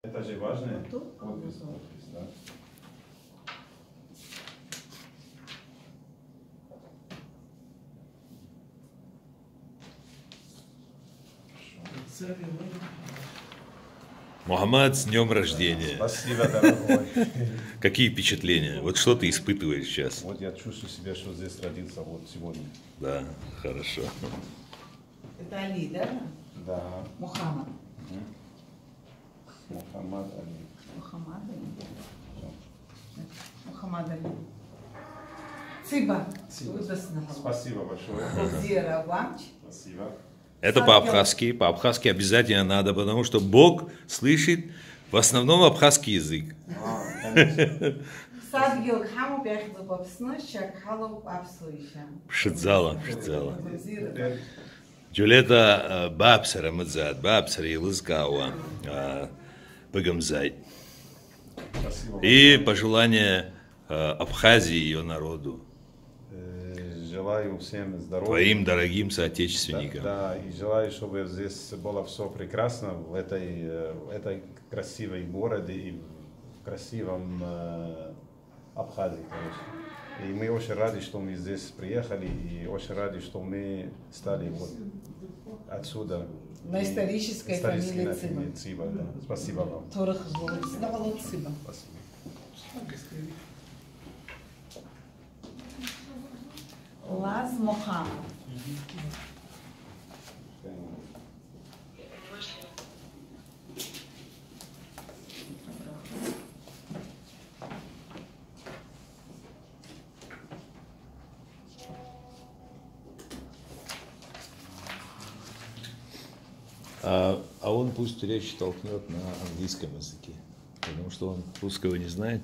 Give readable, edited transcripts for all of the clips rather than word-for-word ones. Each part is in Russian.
Это же важно. Подпись, да. Мухаммад, с днем рождения. Спасибо, дорогой. Какие впечатления? Вот что ты испытываешь сейчас? Вот я чувствую себя, что здесь родился вот сегодня. Да, хорошо. Это Али, да? Да. Мухаммад. Мухаммад Али. Мухаммад Али. Мухаммад Али. Циба. Спасибо большое. Спасибо. Это по-абхазски. По-абхазски обязательно надо, потому что Бог слышит в основном абхазский язык. Пшидзала, пшидзала. Джулета бабсара мадзад, бабсара илызгауа, багамзай. И пожелание Абхазии и ее народу. Желаю всем здоровья. Твоим дорогим соотечественникам. Да, и желаю, чтобы здесь было все прекрасно в этой красивой городе и в красивом Абхазии, конечно. И мы очень рады, что мы здесь приехали, и очень рады, что мы стали вот отсюда. На исторической фамилии Циба. Да. Спасибо вам. Спасибо. Лаз Мухаммад. А он пусть речь толкнет на английском языке, потому что он русского не знает.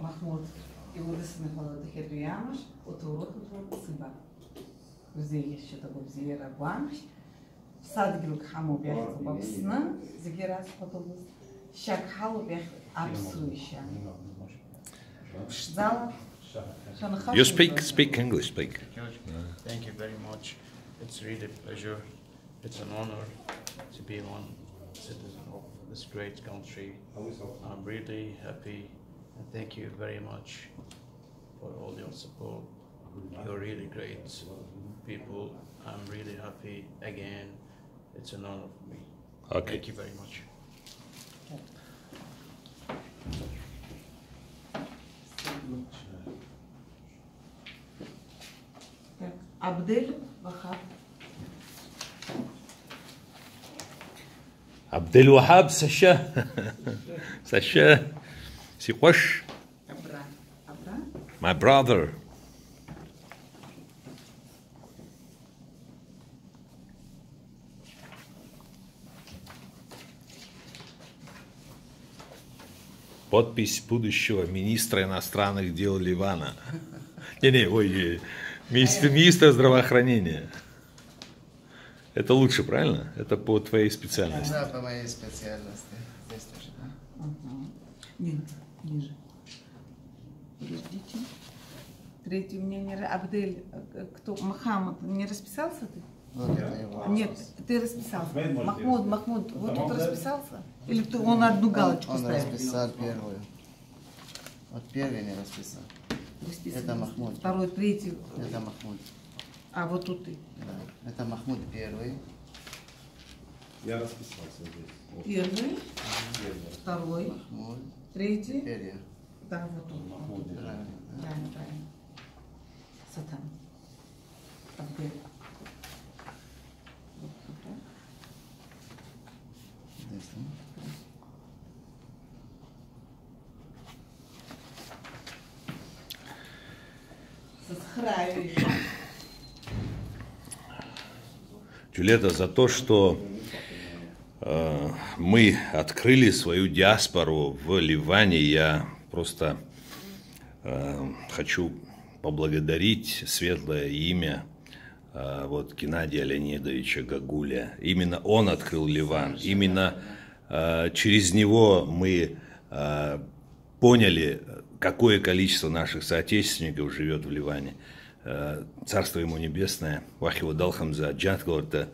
Mahmud, yıldızını falan duyarmış, oturup sıba. Güzel işte bu ziyara varmış. Sadgülük hamu bir babasına ziyaret otobüs. Şakhalı bir absürüşa. Zala. You speak English, speak. Thank you very much. It's really a pleasure. It's an honor to be one citizen of this great country. I'm really happy and thank you very much for all your support. You're really great people. I'm really happy again. It's an honor for me. Okay. Thank you very much. Abdel Wahab. Abdelwahab Sasha. Sasha. Sikwash. My brother. Подпись будущего министра иностранных дел Ливана. Министра здравоохранения. Это лучше, правильно? Это по твоей специальности. Да, по моей специальности. Здесь тоже, да? Нет, ниже. Подождите. Третье мнение. Абдель, кто? Мухаммад, не расписался ты? Вот это его. Нет, ты расписался. Махмуд, вот тут расписался? Или кто, он одну галочку Он ставил? расписал первую. Вот первый не расписал. Это Махмуд. Второй, третий. Это Махмуд. А вот тут ты. Да. Это Махмуд первый. Я расписался здесь. Первый, второй, Махмуд. третий. Теперь я. Да, вот тут. Правильно, да. Правильно, правильно. Сатан. Абдель. Здесь, да? Джулета, за то, что мы открыли свою диаспору в Ливане. Я просто хочу поблагодарить светлое имя Геннадия Леонидовича Гагуля. Именно он открыл Ливан. Именно через него мы поняли, какое количество наших соотечественников живет в Ливане. Царство ему небесное. Вахива Далхамза Джатгорта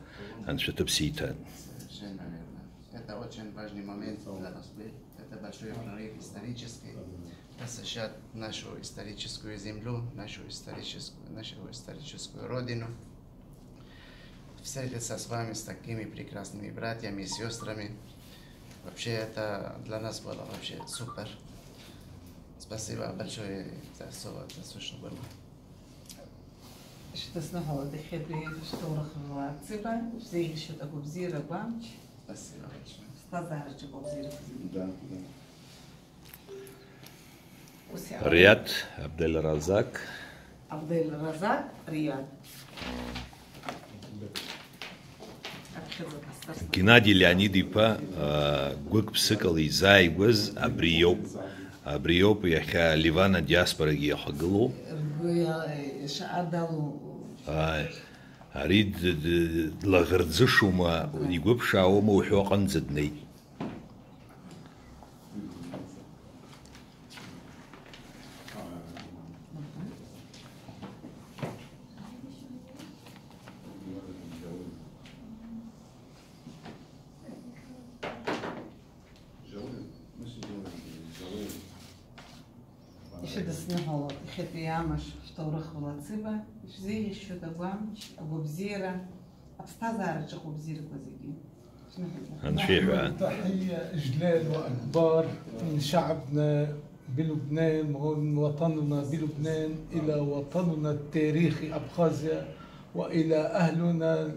Аншатапсита. Совершенно верно. Это очень важный момент для нас. Это большой прорыв исторический. Посещать нашу историческую землю, нашу историческую родину. Встретиться с вами, с такими прекрасными братьями и сестрами. Вообще это для нас было вообще супер. Спасибо большое за все, что было. Что снова дыхебли, что урахала цыба, все еще так обзира бамч. Спасибо большое. Стазарчи обзира. Да. Рияд Абдель-Разак. Абдель-Разак, Рияд. Геннадий Леонидипа Гукпсыкал и Зайгваз Абриоп яха Ливана диаспора гехаглу. Арид лагердзышума Игупшаума ухоқан зидней. Еще до снова хепиямаш, что урахала цыба, все еще до бамч, обзира, обстазарчи обзира козыки. تحية إجلال وأكبر من شعبنا بلبنان ومن وطننا بلبنان إلى وطننا التاريخي أبخازيا وإلى أهلنا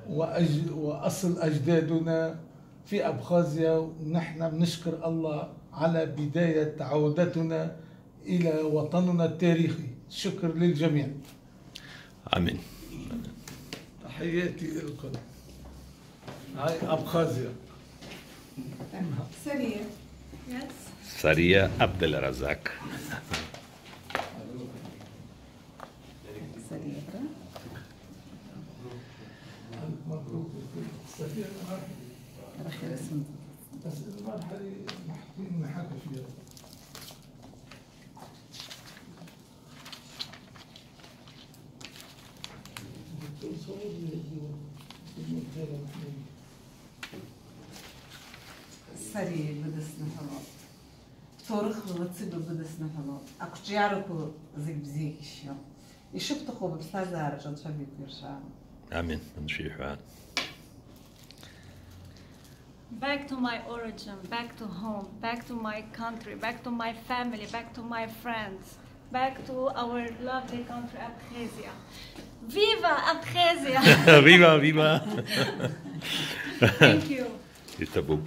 وأصل أجدادنا في أبخازيا. ونحن بنشكر الله على بداية عودتنا إلى وطننا التاريخي. شكر للجميع. آمين. تحياتي لكم. هاي أبخازيا. سريع. Сария Абдель-Разак. بس المرحلة محكين نحكي فيها. Сария بدسنا خلاص. تاريخ واتسيب بدسنا خلاص. أكتشياركو زي بزيك الشيء. يشوف تخوب بستازار جد شبيت يرشان. آمين. نشيحان. Back to my origin, back to home, back to my country, back to my family, back to my friends, back to our lovely country, Abkhazia. Viva Abkhazia! Viva, viva! Thank you. It's a book.